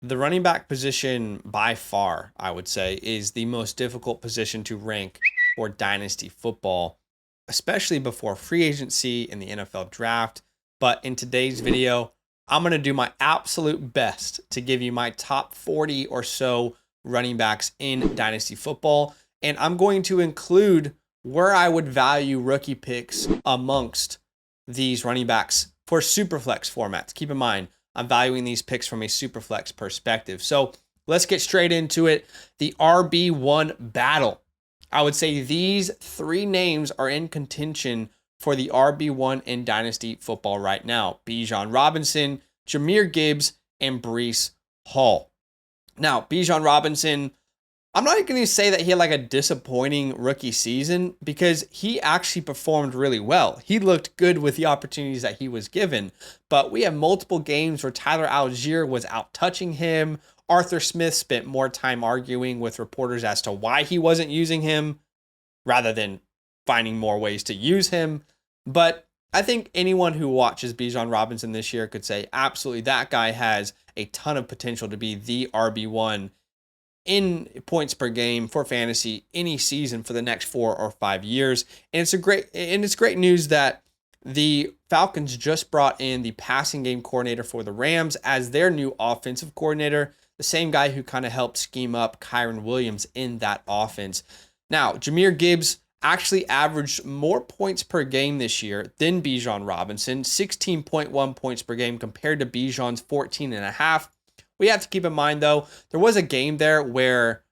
The running back position, by far, I would say, is the most difficult position to rank for dynasty football, especially before free agency in the NFL draft. But in today's video, I'm going to do my absolute best to give you my top 40 or so running backs in dynasty football. And I'm going to include where I would value rookie picks amongst these running backs for superflex formats. Keep in mind, I'm valuing these picks from a superflex perspective. So let's get straight into it. The RB1 battle. I would say these three names are in contention for the RB1 in Dynasty football right now. Bijan Robinson, Jahmyr Gibbs, and Breece Hall. Now, Bijan Robinson, I'm not going to say that he had like a disappointing rookie season because he actually performed really well. He looked good with the opportunities that he was given. But we have multiple games where Tyler Algier was out touching him. Arthur Smith spent more time arguing with reporters as to why he wasn't using him rather than finding more ways to use him. But I think anyone who watches Bijan Robinson this year could say, absolutely, that guy has a ton of potential to be the RB1 in points per game for fantasy any season for the next 4 or 5 years. And it's great news that the Falcons just brought in the passing game coordinator for the Rams as their new offensive coordinator, the same guy who kind of helped scheme up Kyren Williams in that offense. Now, Jahmyr Gibbs actually averaged more points per game this year than Bijan Robinson, 16.1 points per game compared to Bijan's 14.5. We have to keep in mind, though, there was a game there where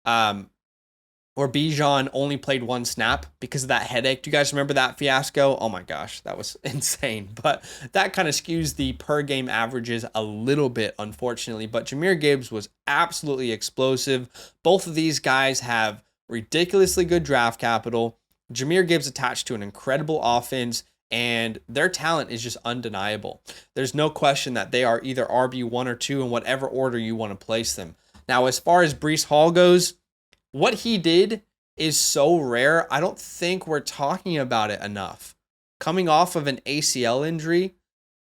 Bijan only played one snap because of that headache. Do you guys remember that fiasco? Oh my gosh, that was insane. But that kind of skews the per game averages a little bit, unfortunately. But Jahmyr Gibbs was absolutely explosive. Both of these guys have ridiculously good draft capital. Jahmyr Gibbs attached to an incredible offense, and their talent is just undeniable. There's no question that they are either RB1 or 2 in whatever order you want to place them. Now, as far as Breece Hall goes, what he did is so rare. I don't think we're talking about it enough. Coming off of an ACL injury,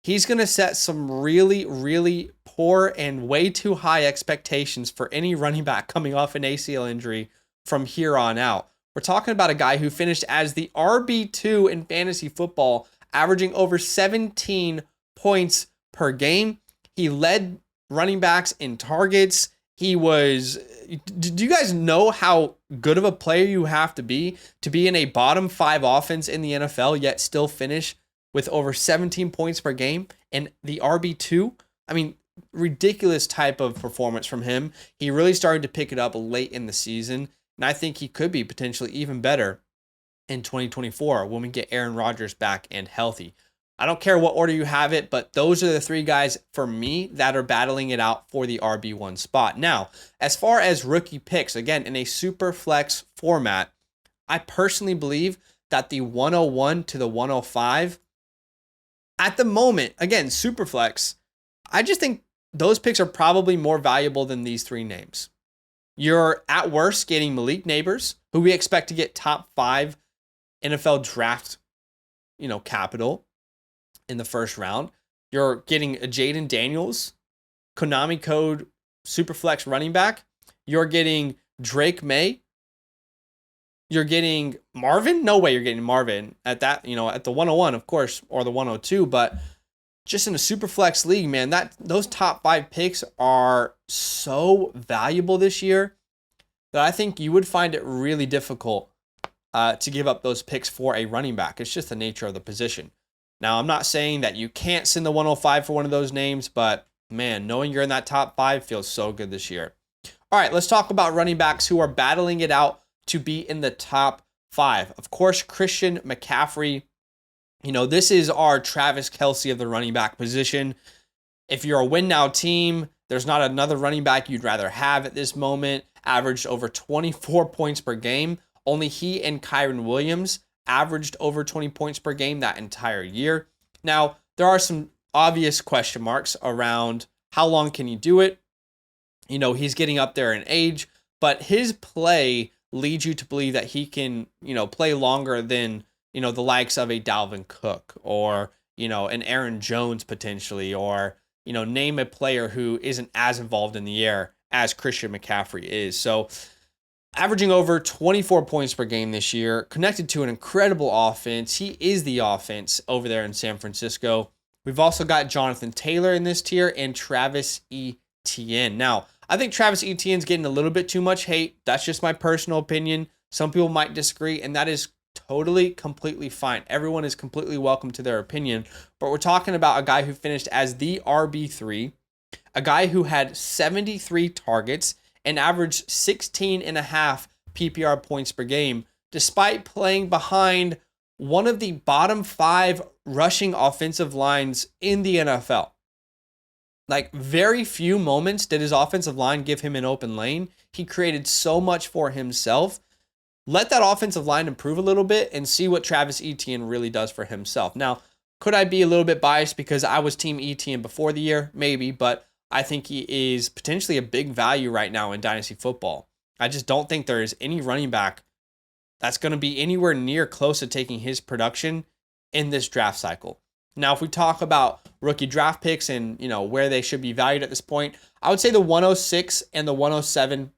he's going to set some really, really poor and way too high expectations for any running back coming off an ACL injury from here on out. We're talking about a guy who finished as the RB2 in fantasy football, averaging over 17 points per game. He led running backs in targets. Do you guys know how good of a player you have to be in a bottom 5 offense in the NFL, yet still finish with over 17 points per game and the RB2? I mean, ridiculous type of performance from him. He really started to pick it up late in the season. And I think he could be potentially even better in 2024 when we get Aaron Rodgers back and healthy. I don't care what order you have it, but those are the three guys for me that are battling it out for the RB1 spot. Now, as far as rookie picks, again, in a super flex format, I personally believe that the 101 to the 105, at the moment, again, super flex, I just think those picks are probably more valuable than these three names. You're at worst getting Malik Neighbors, who we expect to get top 5 NFL draft, capital in the first round. You're getting a Jaden Daniels, Konami code Superflex running back. You're getting Drake May. You're getting Marvin. No way you're getting Marvin at that, at the 101, of course, or the 102, but just in a super flex league, man, those top 5 picks are so valuable this year that I think you would find it really difficult to give up those picks for a running back. It's just the nature of the position. Now, I'm not saying that you can't send the 105 for one of those names, but man, knowing you're in that top 5 feels so good this year. All right, let's talk about running backs who are battling it out to be in the top 5. Of course, Christian McCaffrey. This is our Travis Kelce of the running back position. If you're a win now team, there's not another running back you'd rather have at this moment. Averaged over 24 points per game. Only he and Kyren Williams averaged over 20 points per game that entire year. Now, there are some obvious question marks around how long can he do it. He's getting up there in age, but his play leads you to believe that he can, play longer than the likes of a Dalvin Cook or, an Aaron Jones potentially, or, name a player who isn't as involved in the air as Christian McCaffrey is. So averaging over 24 points per game this year, connected to an incredible offense. He is the offense over there in San Francisco. We've also got Jonathan Taylor in this tier and Travis Etienne. Now, I think Travis Etienne's getting a little bit too much hate. That's just my personal opinion. Some people might disagree, and that is totally, completely fine. Everyone is completely welcome to their opinion. But we're talking about a guy who finished as the RB3, a guy who had 73 targets and averaged 16 and a half PPR points per game, despite playing behind one of the bottom 5 rushing offensive lines in the NFL. Like, very few moments did his offensive line give him an open lane. He created so much for himself. Let that offensive line improve a little bit and see what Travis Etienne really does for himself. Now, could I be a little bit biased because I was Team Etienne before the year? Maybe, but I think he is potentially a big value right now in Dynasty football. I just don't think there is any running back that's going to be anywhere near close to taking his production in this draft cycle. Now, if we talk about rookie draft picks and, where they should be valued at this point, I would say the 106 and the 107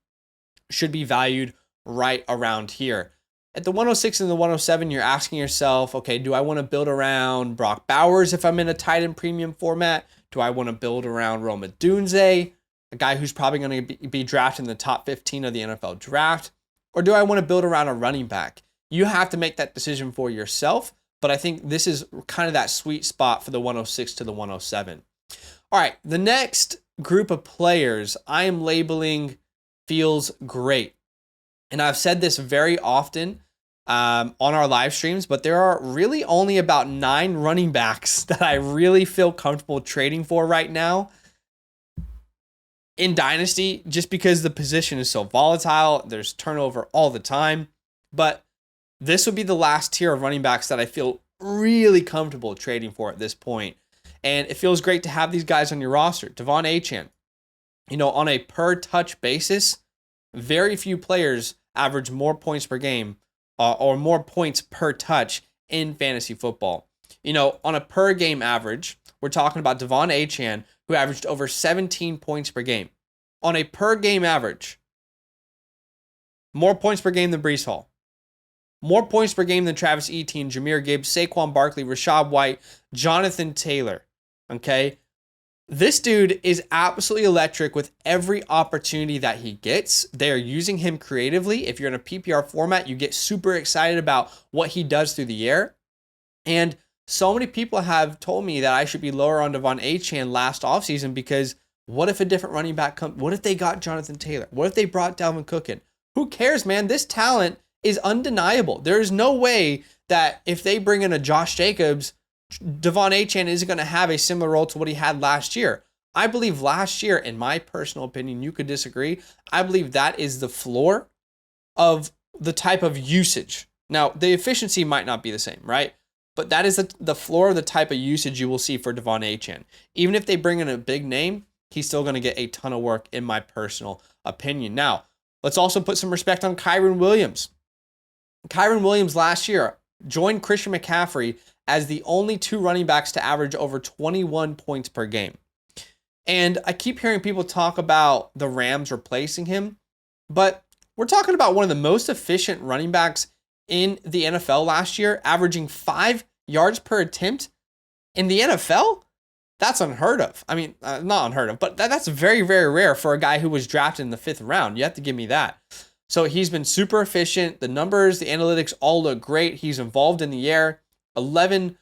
should be valued right around here. At the 106 and the 107, you're asking yourself, okay, do I want to build around Brock Bowers if I'm in a tight end premium format? Do I want to build around Rome Odunze, a guy who's probably going to be drafted in the top 15 of the NFL draft? Or do I want to build around a running back? You have to make that decision for yourself, but I think this is kind of that sweet spot for the 106 to the 107. All right, the next group of players I am labeling feels great. And I've said this very often on our live streams, but there are really only about 9 running backs that I really feel comfortable trading for right now in Dynasty, just because the position is so volatile. There's turnover all the time. But this would be the last tier of running backs that I feel really comfortable trading for at this point. And it feels great to have these guys on your roster. Devon Achane, on a per touch basis, very few players average more points per game or more points per touch in fantasy football. On a per game average, we're talking about Devon Achane, who averaged over 17 points per game. On a per game average, more points per game than Breece Hall. More points per game than Travis Etienne, Jahmyr Gibbs, Saquon Barkley, Rachaad White, Jonathan Taylor. Okay? This dude is absolutely electric with every opportunity that he gets. They are using him creatively. If you're in a PPR format, you get super excited about what he does through the air. And so many people have told me that I should be lower on Devon Achane last offseason because what if a different running back comes? What if they got Jonathan Taylor? What if they brought Dalvin Cook in? Who cares, man? This talent is undeniable. There is no way that if they bring in a Josh Jacobs, Devon Achane isn't going to have a similar role to what he had last year. I believe last year, in my personal opinion, you could disagree, I believe that is the floor of the type of usage. Now, the efficiency might not be the same, right? But that is the floor of the type of usage you will see for Devon Achane. Even if they bring in a big name, he's still going to get a ton of work, in my personal opinion. Now, let's also put some respect on Kyren Williams. Kyren Williams last year joined Christian McCaffrey as the only 2 running backs to average over 21 points per game. And I keep hearing people talk about the Rams replacing him, but we're talking about one of the most efficient running backs in the NFL last year, averaging 5 yards per attempt in the NFL. That's unheard of. I mean, not unheard of, but that's very, very rare for a guy who was drafted in the 5th round. You have to give me that. So he's been super efficient. The numbers, the analytics all look great. He's involved in the air. 12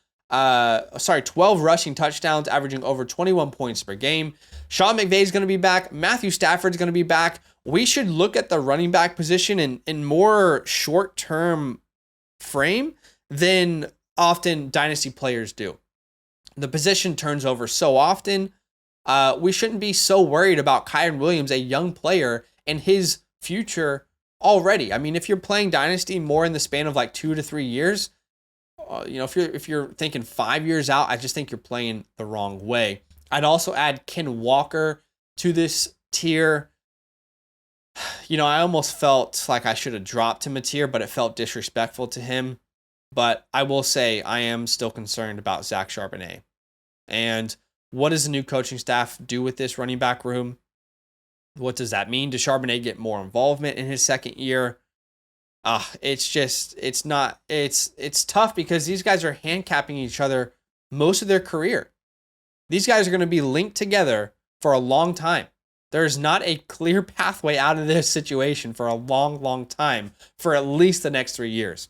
rushing touchdowns, averaging over 21 points per game. Sean McVay is going to be back. Matthew Stafford's going to be back. We should look at the running back position in more short-term frame than often Dynasty players do. The position turns over so often. We shouldn't be so worried about Kyren Williams, a young player, and his future already. I mean, if you're playing Dynasty more in the span of like 2 to 3 years, if you're thinking 5 years out, I just think you're playing the wrong way. I'd also add Ken Walker to this tier. I almost felt like I should have dropped him a tier, but it felt disrespectful to him. But I will say I am still concerned about Zach Charbonnet. And What does the new coaching staff do with this running back room? What does that mean? Does Charbonnet get more involvement in his second year? It's tough because these guys are hand-capping each other most of their career. These guys are going to be linked together for a long time. There's not a clear pathway out of this situation for a long, long time, for at least the next 3 years.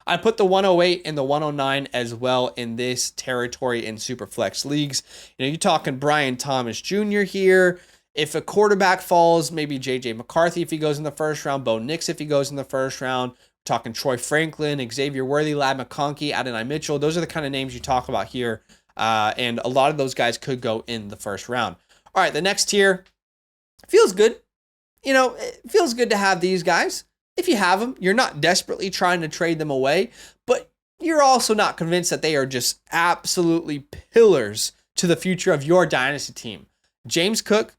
I put the 108 and the 109 as well in this territory in Superflex leagues. You're talking Brian Thomas Jr. here. If a quarterback falls, maybe J.J. McCarthy if he goes in the first round, Bo Nix if he goes in the first round. We're talking Troy Franklin, Xavier Worthy, Ladd McConkey, Adonai Mitchell. Those are the kind of names you talk about here. And a lot of those guys could go in the first round. All right, the next tier feels good. It feels good to have these guys. If you have them, you're not desperately trying to trade them away, but you're also not convinced that they are just absolutely pillars to the future of your dynasty team. James Cook,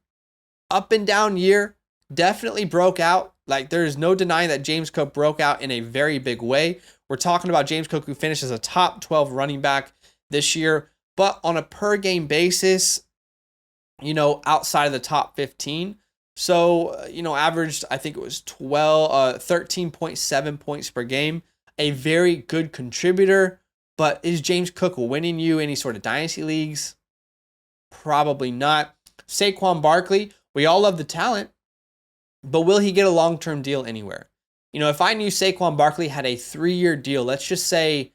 up and down year, definitely broke out. Like, there's no denying that James Cook broke out in a very big way. We're talking about James Cook, who finished as a top 12 running back this year, but on a per game basis, outside of the top 15. So, averaged, I think it was 13.7 points per game. A very good contributor, but is James Cook winning you any sort of dynasty leagues? Probably not. Saquon Barkley, we all love the talent, but will he get a long-term deal anywhere? If I knew Saquon Barkley had a 3-year deal, let's just say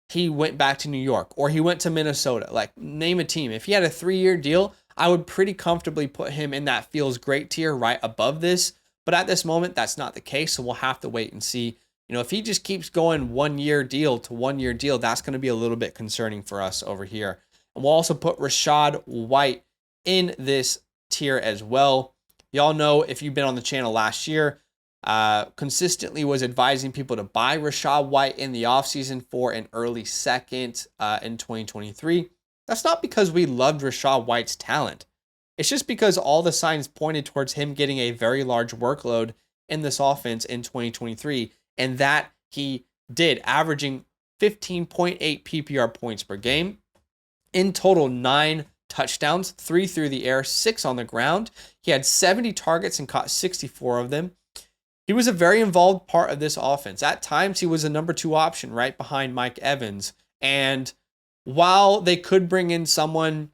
he went back to New York or he went to Minnesota, like name a team. If he had a 3-year deal, I would pretty comfortably put him in that feels great tier right above this. But at this moment, that's not the case. So we'll have to wait and see. If he just keeps going 1-year deal to 1-year deal, that's going to be a little bit concerning for us over here. And we'll also put Rachaad White in this tier as well. Y'all know, if you've been on the channel last year, consistently was advising people to buy Rachaad White in the offseason for an early second in 2023. That's not because we loved Rachaad White's talent. It's just because all the signs pointed towards him getting a very large workload in this offense in 2023, and that he did, averaging 15.8 PPR points per game. In total, 9 touchdowns, 3 through the air, 6 on the ground. He had 70 targets and caught 64 of them. He was a very involved part of this offense. At times, he was a number 2 option right behind Mike Evans. And while they could bring in someone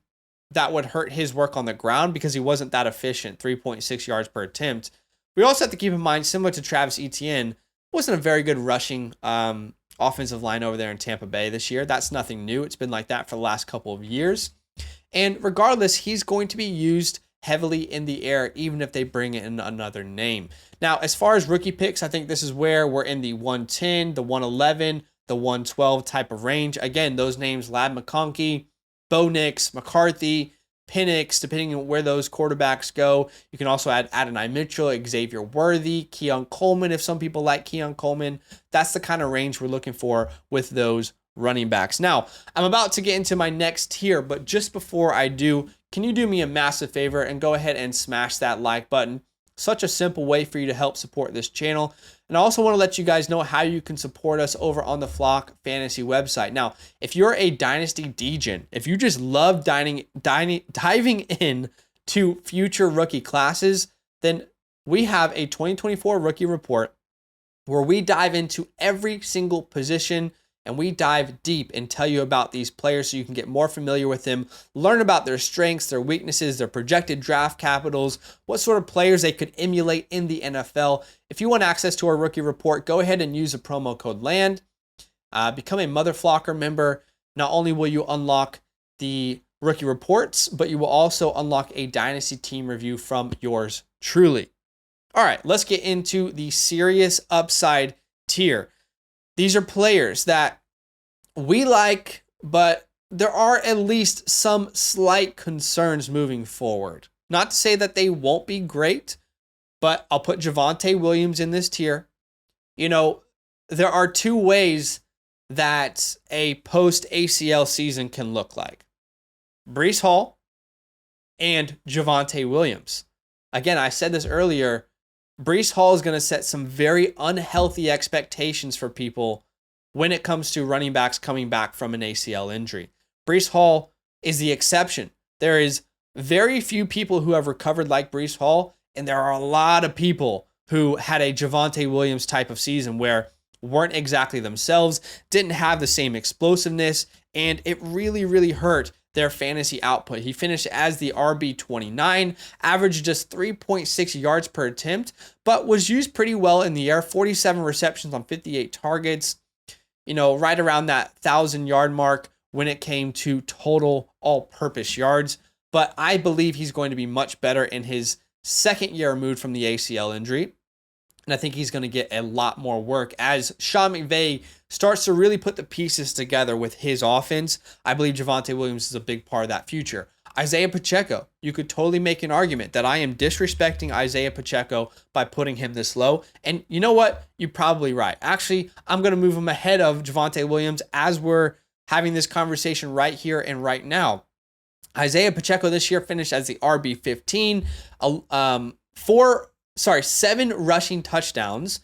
that would hurt his work on the ground because he wasn't that efficient, 3.6 yards per attempt, we also have to keep in mind, similar to Travis Etienne, wasn't a very good rushing offensive line over there in Tampa Bay this year. That's nothing new. It's been like that for the last couple of years. And regardless, he's going to be used heavily in the air, even if they bring in another name. Now, as far as rookie picks, I think this is where we're in the 110, the 111, the 112 type of range. Again, those names, Ladd McConkey, Bo Nix, McCarthy, Penix, depending on where those quarterbacks go. You can also add Adonai Mitchell, Xavier Worthy, Keon Coleman, if some people like Keon Coleman. That's the kind of range we're looking for with those running backs. Now, I'm about to get into my next tier, but just before I do, can you do me a massive favor and go ahead and smash that like button? Such a simple way for you to help support this channel. And I also want to let you guys know how you can support us over on the Flock Fantasy website. Now, if you're a Dynasty degen, if you just love diving in to future rookie classes, then we have a 2024 rookie report where we dive into every single position and we dive deep and tell you about these players so you can get more familiar with them, learn about their strengths, their weaknesses, their projected draft capitals, what sort of players they could emulate in the NFL. If you want access to our rookie report, go ahead and use the promo code LAND. Become a Mother Flocker member. Not only will you unlock the rookie reports, but you will also unlock a Dynasty team review from yours truly. All right, let's get into the serious upside tier. These are players that we like, but there are at least some slight concerns moving forward. Not to say that they won't be great, but I'll put Javonte Williams in this tier. There are 2 ways that a post-ACL season can look like. Breece Hall and Javonte Williams. Again, I said this earlier, Breece Hall is going to set some very unhealthy expectations for people when it comes to running backs coming back from an ACL injury. Breece Hall is the exception. There is very few people who have recovered like Breece Hall, and there are a lot of people who had a Javonte Williams type of season where weren't exactly themselves, didn't have the same explosiveness, and it really, really hurt their fantasy output. He finished as the RB29, averaged just 3.6 yards per attempt, but was used pretty well in the air, 47 receptions on 58 targets, right around that 1,000-yard mark when it came to total all-purpose yards. But I believe he's going to be much better in his second year removed from the ACL injury. And I think he's going to get a lot more work as Sean McVay starts to really put the pieces together with his offense. I believe Javonte Williams is a big part of that future. Isaiah Pacheco, you could totally make an argument that I am disrespecting Isaiah Pacheco by putting him this low. And you know what? You're probably right. Actually, I'm going to move him ahead of Javonte Williams as we're having this conversation right here and right now. Isaiah Pacheco this year finished as the RB15, 7 rushing touchdowns,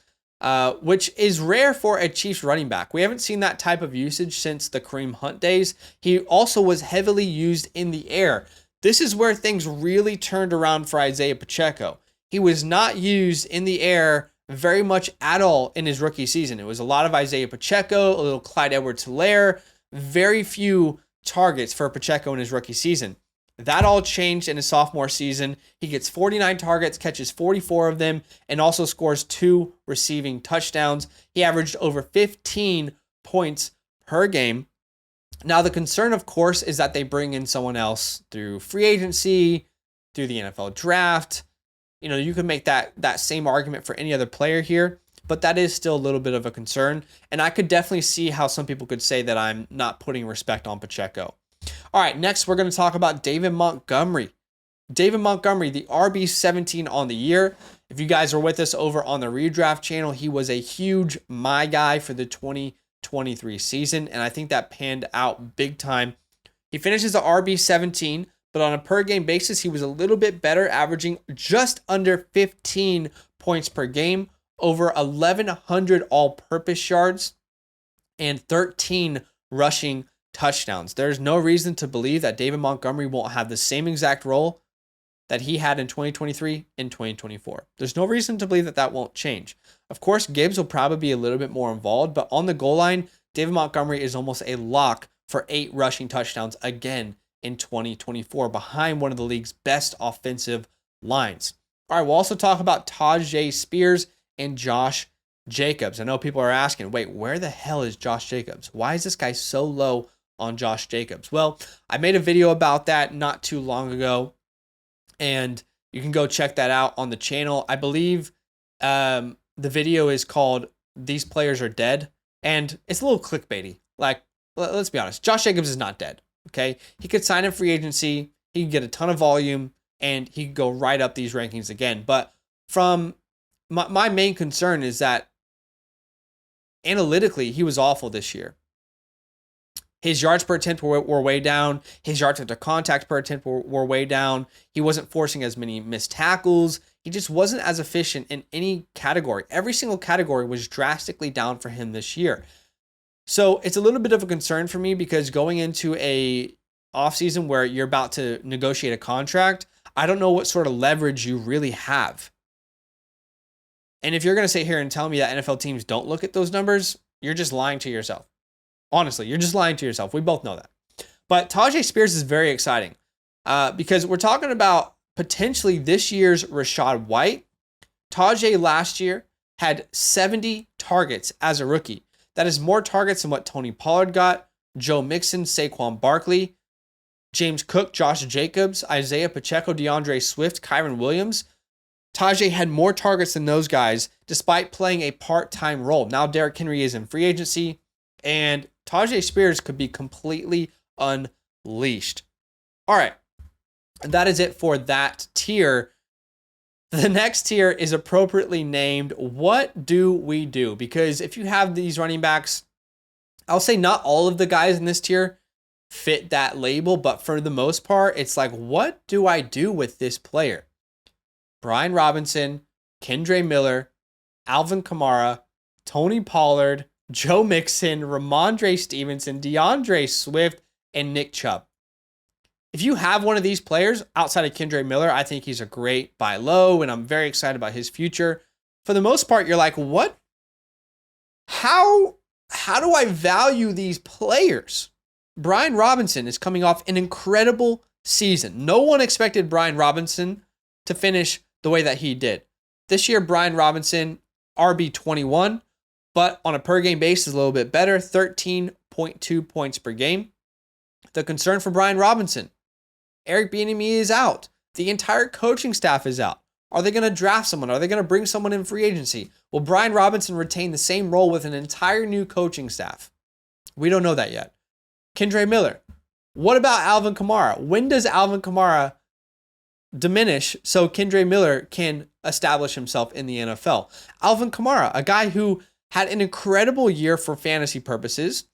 which is rare for a Chiefs running back. We haven't seen that type of usage since the Kareem Hunt days. He also was heavily used in the air. This is where things really turned around for Isaiah Pacheco. He was not used in the air very much at all in his rookie season. It was a lot of Isaiah Pacheco, a little Clyde Edwards-Helaire, very few targets for Pacheco in his rookie season. That all changed in his sophomore season. He gets 49 targets, catches 44 of them, and also scores 2 receiving touchdowns. He averaged over 15 points per game. Now, the concern, of course, is that they bring in someone else through free agency, through the NFL draft. You can make that same argument for any other player here, but that is still a little bit of a concern. And I could definitely see how some people could say that I'm not putting respect on Pacheco. All right, next we're going to talk about David Montgomery. David Montgomery, the RB17 on the year. If you guys are with us over on the Redraft channel, he was a huge my guy for the 2023 season, and I think that panned out big time. He finishes the RB17, but on a per-game basis, he was a little bit better, averaging just under 15 points per game, over 1,100 all-purpose yards, and 13 rushing touchdowns. There's no reason to believe that David Montgomery won't have the same exact role that he had in 2023 in 2024. There's no reason to believe that won't change. Of course, Gibbs will probably be a little bit more involved, but on the goal line, David Montgomery is almost a lock for 8 rushing touchdowns again in 2024, behind one of the league's best offensive lines. All right, we'll also talk about Tyjae Spears and Josh Jacobs. I know people are asking, wait, where the hell is Josh Jacobs? Why is this guy so low on Josh Jacobs? Well, I made a video about that not too long ago, and you can go check that out on the channel. I believe the video is called These Players Are Dead, and it's a little clickbaity. Like, let's be honest, Josh Jacobs is not dead, okay? He could sign in free agency, he could get a ton of volume, and he could go right up these rankings again. But from my main concern is that analytically, he was awful this year. His yards per attempt were way down. His yards after contact per attempt were way down. He wasn't forcing as many missed tackles. He just wasn't as efficient in any category. Every single category was drastically down for him this year. So it's a little bit of a concern for me because going into a offseason where you're about to negotiate a contract, I don't know what sort of leverage you really have. And if you're going to sit here and tell me that NFL teams don't look at those numbers, you're just lying to yourself. Honestly, you're just lying to yourself. We both know that. But Tyjae Spears is very exciting because we're talking about potentially this year's Rachaad White. Tyjae last year had 70 targets as a rookie. That is more targets than what Tony Pollard got, Joe Mixon, Saquon Barkley, James Cook, Josh Jacobs, Isaiah Pacheco, DeAndre Swift, Kyron Williams. Tyjae had more targets than those guys despite playing a part-time role. Now Derrick Henry is in free agency, and Tyjae Spears could be completely unleashed. All right, and that is it for that tier. The next tier is appropriately named, What Do We Do? Because if you have these running backs, I'll say not all of the guys in this tier fit that label, but for the most part, it's like, what do I do with this player? Brian Robinson, Kendre Miller, Alvin Kamara, Tony Pollard, Joe Mixon, Ramondre Stevenson, DeAndre Swift, and Nick Chubb. If you have one of these players outside of Kendre Miller, I think he's a great buy low, and I'm very excited about his future. For the most part, you're like, what? How do I value these players? Brian Robinson is coming off an incredible season. No one expected Brian Robinson to finish the way that he did. This year, Brian Robinson, RB 21, but on a per game basis, a little bit better, 13.2 points per game. The concern for Brian Robinson, Eric Bieniemy is out. The entire coaching staff is out. Are they going to draft someone? Are they going to bring someone in free agency? Will Brian Robinson retain the same role with an entire new coaching staff? We don't know that yet. Kendre Miller. What about Alvin Kamara? When does Alvin Kamara diminish so Kendre Miller can establish himself in the NFL? Alvin Kamara, a guy who had an incredible year for fantasy purposes,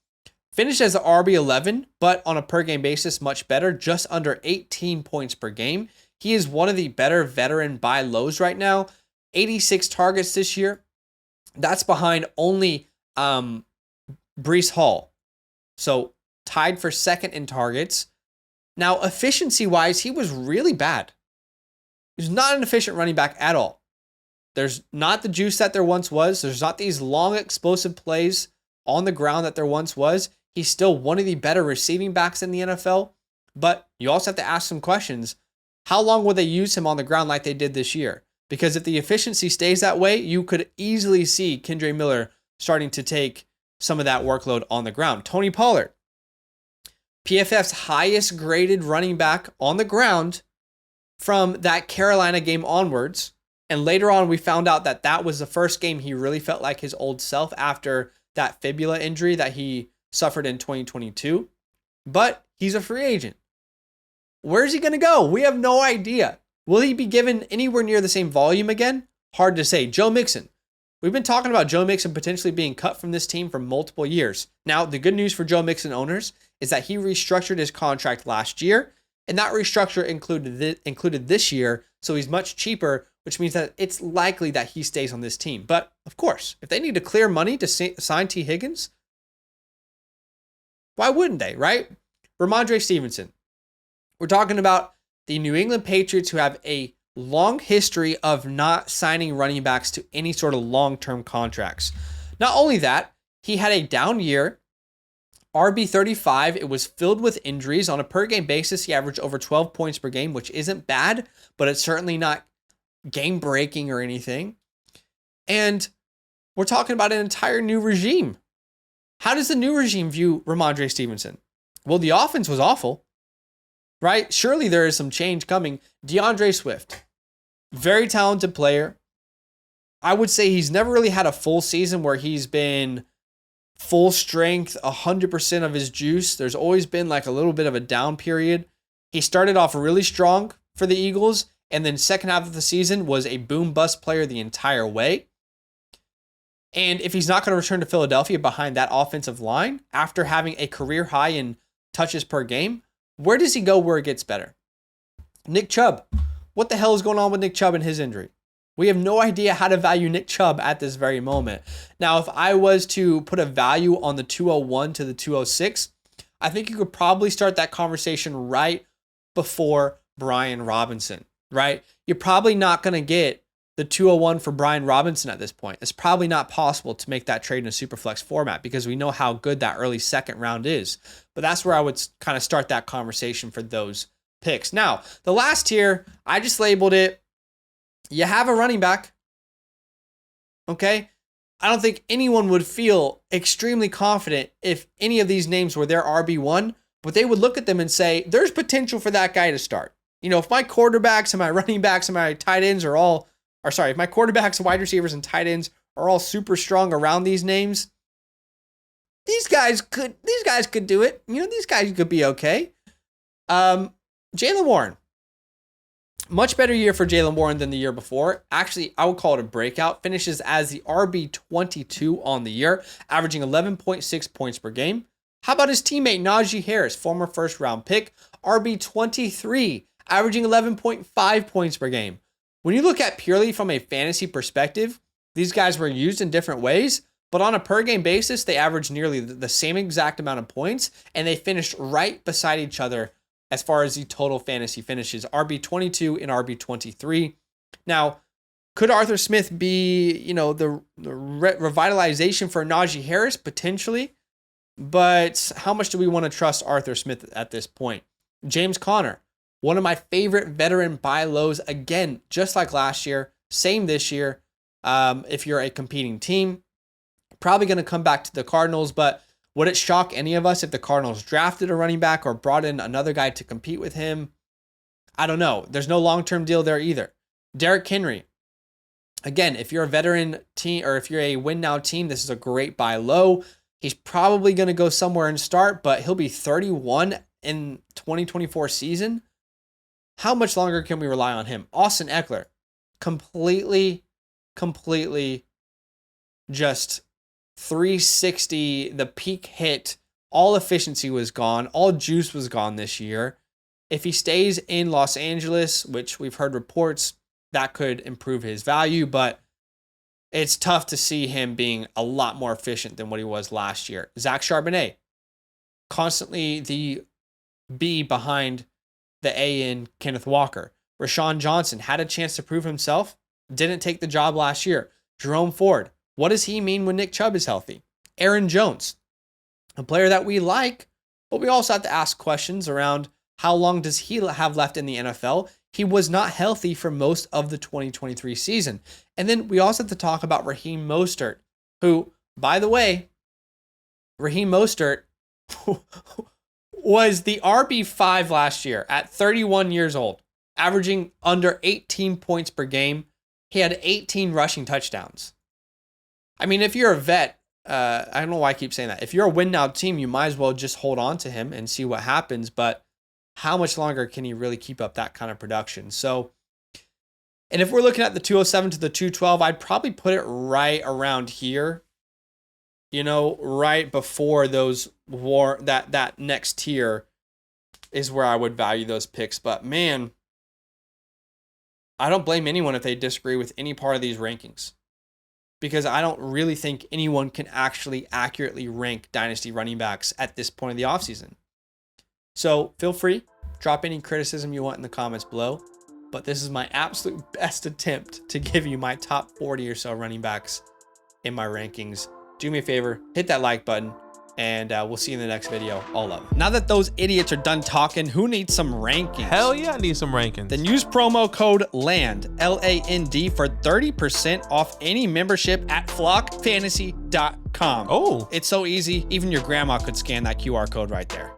finished as an RB11, but on a per game basis, much better, just under 18 points per game. He is one of the better veteran buy lows right now. 86 targets this year. That's behind only Breece Hall. So tied for second in targets. Now, efficiency-wise, he was really bad. He's not an efficient running back at all. There's not the juice that there once was. There's not these long, explosive plays on the ground that there once was. He's still one of the better receiving backs in the NFL. But you also have to ask some questions. How long will they use him on the ground like they did this year? Because if the efficiency stays that way, you could easily see Kendre Miller starting to take some of that workload on the ground. Tony Pollard, PFF's highest graded running back on the ground from that Carolina game onwards. And later on, we found out that that was the first game he really felt like his old self after that fibula injury that he suffered in 2022. But he's a free agent. Where's he going to go? We have no idea. Will he be given anywhere near the same volume again? Hard to say. Joe Mixon. We've been talking about Joe Mixon potentially being cut from this team for multiple years. Now, the good news for Joe Mixon owners is that he restructured his contract last year, and that restructure included this year, so he's much cheaper, which means that it's likely that he stays on this team. But, of course, if they need to clear money to sign T. Higgins, why wouldn't they, right? Ramondre Stevenson. We're talking about the New England Patriots, who have a long history of not signing running backs to any sort of long-term contracts. Not only that, he had a down year, RB35. It was filled with injuries. On a per-game basis, he averaged over 12 points per game, which isn't bad, but it's certainly not game-breaking or anything. And we're talking about an entire new regime. How does the new regime view Ramondre Stevenson? Well, the offense was awful, right? Surely there is some change coming. DeAndre Swift, very talented player. I would say he's never really had a full season where he's been full strength, 100% of his juice. There's always been like a little bit of a down period. He started off really strong for the Eagles, and then second half of the season was a boom-bust player the entire way. And if he's not going to return to Philadelphia behind that offensive line after having a career high in touches per game, where does he go where it gets better? Nick Chubb. What the hell is going on with Nick Chubb and his injury? We have no idea how to value Nick Chubb at this very moment. Now, if I was to put a value on the 201 to the 206, I think you could probably start that conversation right before Brian Robinson, right? You're probably not going to get the 201 for Brian Robinson at this point. It's probably not possible to make that trade in a Superflex format because we know how good that early second round is. But that's where I would kind of start that conversation for those picks. Now, the last tier, I just labeled it, you have a running back, okay? I don't think anyone would feel extremely confident if any of these names were their RB1, but they would look at them and say, there's potential for that guy to start. You know, if my quarterbacks and my running backs and my tight ends are all, or sorry, if my quarterbacks, wide receivers, and tight ends are all super strong around these names, these guys could do it. You know, these guys could be okay. Jaylen Warren. Much better year for Jaylen Warren than the year before. Actually, I would call it a breakout. Finishes as the RB22 on the year, averaging 11.6 points per game. How about his teammate Najee Harris, former first-round pick, RB23, averaging 11.5 points per game. When you look at purely from a fantasy perspective, these guys were used in different ways, but on a per-game basis, they averaged nearly the same exact amount of points, and they finished right beside each other as far as the total fantasy finishes, RB22 and RB23. Now, could Arthur Smith be, the revitalization for Najee Harris? Potentially. But how much do we want to trust Arthur Smith at this point? James Conner, one of my favorite veteran buy lows. Again, just like last year, same this year. If you're a competing team, probably going to come back to the Cardinals, but would it shock any of us if the Cardinals drafted a running back or brought in another guy to compete with him? I don't know. There's no long-term deal there either. Derrick Henry. Again, if you're a veteran team or if you're a win now team, this is a great buy low. He's probably going to go somewhere and start, but he'll be 31 in 2024 season. How much longer can we rely on him? Austin Eckler, completely just 360, the peak hit, all efficiency was gone, all juice was gone this year. If he stays in Los Angeles, which we've heard reports, that could improve his value, but it's tough to see him being a lot more efficient than what he was last year. Zach Charbonnet, constantly the B behind the A in Kenneth Walker. Rashawn Johnson had a chance to prove himself, didn't take the job last year. Jerome Ford, what does he mean when Nick Chubb is healthy? Aaron Jones, a player that we like, but we also have to ask questions around how long does he have left in the NFL? He was not healthy for most of the 2023 season. And then we also have to talk about Raheem Mostert, who, by the way, Raheem Mostert was the RB5 last year at 31 years old, averaging under 18 points per game. He had 18 rushing touchdowns. I mean, if you're a vet, I don't know why I keep saying that. If you're a win now team, you might as well just hold on to him and see what happens. But how much longer can he really keep up that kind of production? So, and if we're looking at the 207 to the 212, I'd probably put it right around here, right before those that next tier is where I would value those picks. But man, I don't blame anyone if they disagree with any part of these rankings, because I don't really think anyone can actually accurately rank dynasty running backs at this point of the offseason. So feel free, drop any criticism you want in the comments below. But this is my absolute best attempt to give you my top 40 or so running backs in my rankings. Do me a favor, hit that like button, and we'll see you in the next video. All love. Now that those idiots are done talking, who needs some rankings? Hell yeah, I need some rankings. Then use promo code LAND, LAND, for 30% off any membership at flockfantasy.com. Oh. It's so easy, even your grandma could scan that QR code right there.